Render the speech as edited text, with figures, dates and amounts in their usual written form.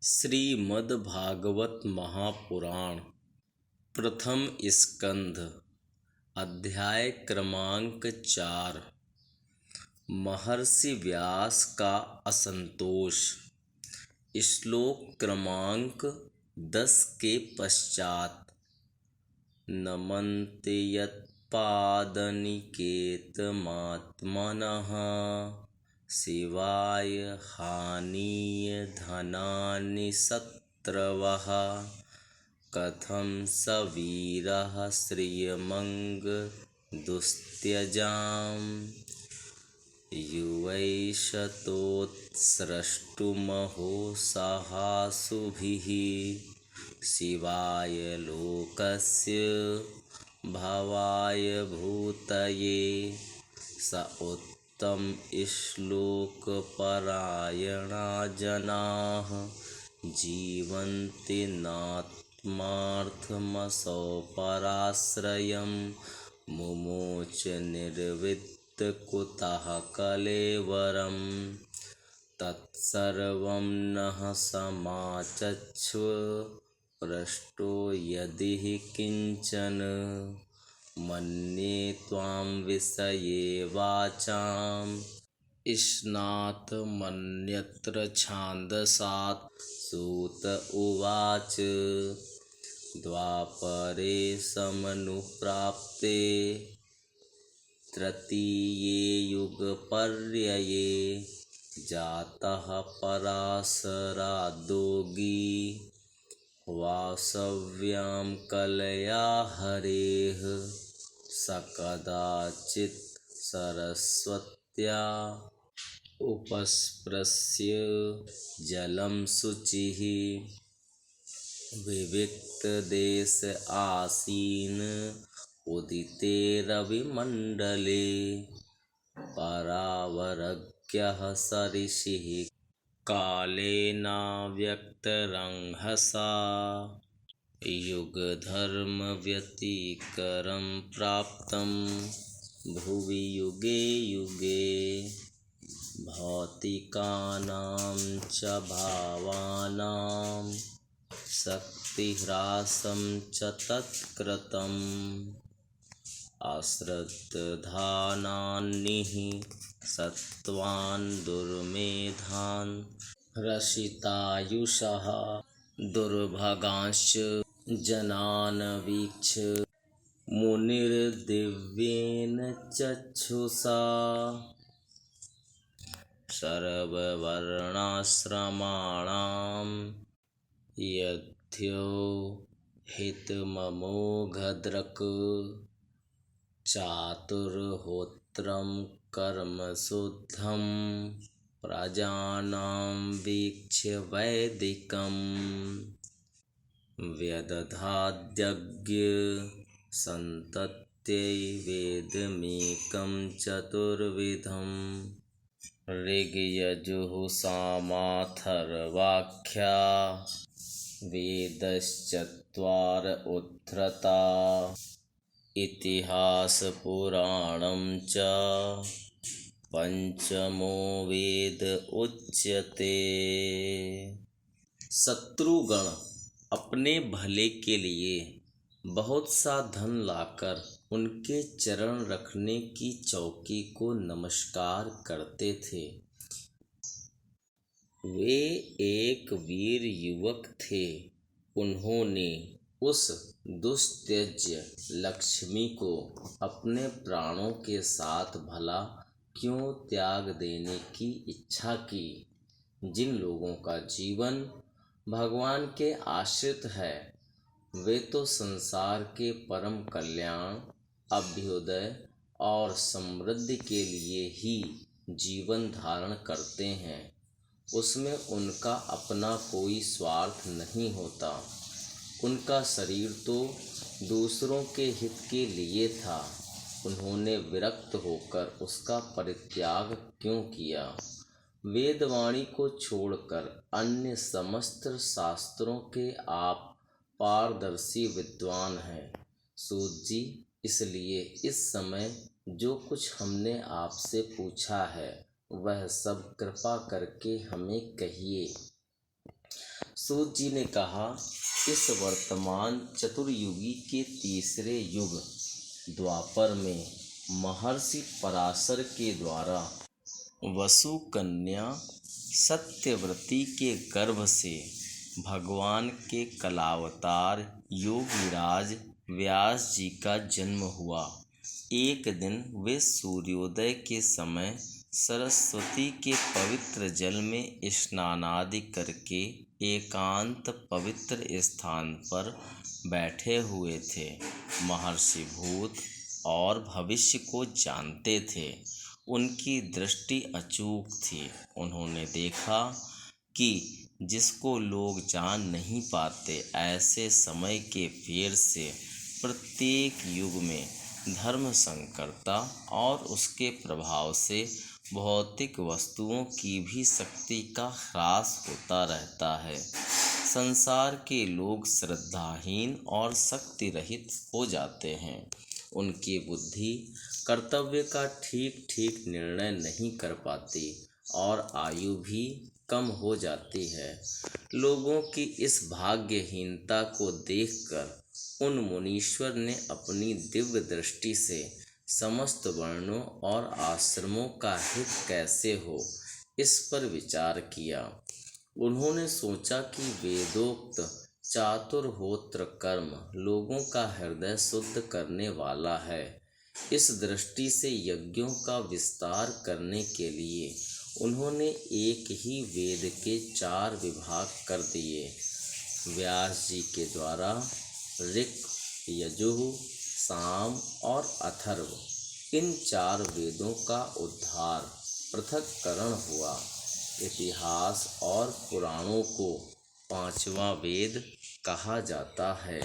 श्रीमद्भागवत महापुराण प्रथम स्कंध अध्याय क्रमांक 4। महर्षि व्यास का असंतोष। श्लोक क्रमांक 10 के पश्चात। नमन्ते यत्पादनिकेतमात्मनः शिवाय हानीय धनानि शत्रवः कथं स वीरः श्रियमंग दुस्त्यजाम् युवैषतोत्स्रष्टुमहो सहासुभिः शिवाय लोकस्य भवाय भूतये स उत्तम श्लोकपरायणा जनाः जीवन्ति नात्मार्थमसौ पराश्रयं मुमोच निर्वित्त कुतः कलेवरं तत्सर्वं नः समाचक्ष्व पृष्टो यदि किंचन मन्ये त्वां विषये वाचां स्नातमन्यत्र छान्दसात्। सूत उवाच द्वापरे समनुप्राप्ते तृतीये युगपर्यये जातः पराशराद्योगी वासव्यां कलया हरेः स कदाचित् सरस्वत्या उपस्पृश्य जलं शुचिः विविक्तदेश आसीन उदिते रविमण्डले परावरज्ञः सऋषिः कालेनाव्यक्तरंहसा युगधर्मव्यतिकरं प्राप्तं भुवि युगे युगे भौतिकानां च भावानां शक्तिह्रासं च तत्कृतम् अश्रद्धानान्निः सत्त्वान् दुर्मेधान् रसितायुषः दुर्भगांश्च जनान् वीक्ष्य मुनिर्दिव्येन चक्षुषा सर्ववर्णाश्रमाणां यद्यो हितममोघदृक् चातुर्होत्रं कर्मशुद्धं प्रजानां वीक्ष्य वैदिकं व्यदधाद्यज्ञ सन्तत्यै वेदमेकं चतुर्विधं ऋग्यजुः सामाथर्वाख्या वेदश्चत्वार उद्धृता इतिहासपुराणं च पंचमो वेद उच्यते। शत्रुगण अपने भले के लिए बहुत सा धन लाकर उनके चरण रखने की चौकी को नमस्कार करते थे। वे एक वीर युवक थे। उन्होंने उस दुस्त्यज्य लक्ष्मी को अपने प्राणों के साथ भला क्यों त्याग देने की इच्छा की। जिन लोगों का जीवन भगवान के आश्रित है वे तो संसार के परम कल्याण अभ्युदय और समृद्धि के लिए ही जीवन धारण करते हैं। उसमें उनका अपना कोई स्वार्थ नहीं होता। उनका शरीर तो दूसरों के हित के लिए था। उन्होंने विरक्त होकर उसका परित्याग क्यों किया। वेदवाणी को छोड़कर अन्य समस्त शास्त्रों के आप पारदर्शी विद्वान हैं। सूत जी, इसलिए इस समय जो कुछ हमने आपसे पूछा है वह सब कृपा करके हमें कहिए। सूत जी ने कहा, इस वर्तमान चतुर्युगी के तीसरे युग द्वापर में महर्षि पराशर के द्वारा वसु कन्या सत्यव्रती के गर्भ से भगवान के कलावतार योगीराज व्यास जी का जन्म हुआ। एक दिन वे सूर्योदय के समय सरस्वती के पवित्र जल में स्नानादि करके एकांत पवित्र स्थान पर बैठे हुए थे। महर्षि भूत और भविष्य को जानते थे। उनकी दृष्टि अचूक थी। उन्होंने देखा कि जिसको लोग जान नहीं पाते, ऐसे समय के फेर से प्रत्येक युग में धर्म संकरता और उसके प्रभाव से भौतिक वस्तुओं की भी शक्ति का ह्रास होता रहता है। संसार के लोग श्रद्धाहीन और शक्ति रहित हो जाते हैं। उनकी बुद्धि कर्तव्य का ठीक ठीक निर्णय नहीं कर पाती और आयु भी कम हो जाती है। लोगों की इस भाग्यहीनता को देखकर उन मुनीश्वर ने अपनी दिव्य दृष्टि से समस्त वर्णों और आश्रमों का हित कैसे हो, इस पर विचार किया। उन्होंने सोचा कि वेदोक्त चातुर्होत्र कर्म लोगों का हृदय शुद्ध करने वाला है। इस दृष्टि से यज्ञों का विस्तार करने के लिए उन्होंने एक ही वेद के 4 विभाग कर दिए। व्यास जी के द्वारा ऋक्, यजुः, साम और अथर्व, इन 4 वेदों का उद्धार पृथक्करण हुआ। इतिहास और पुराणों को 5वां वेद कहा जाता है।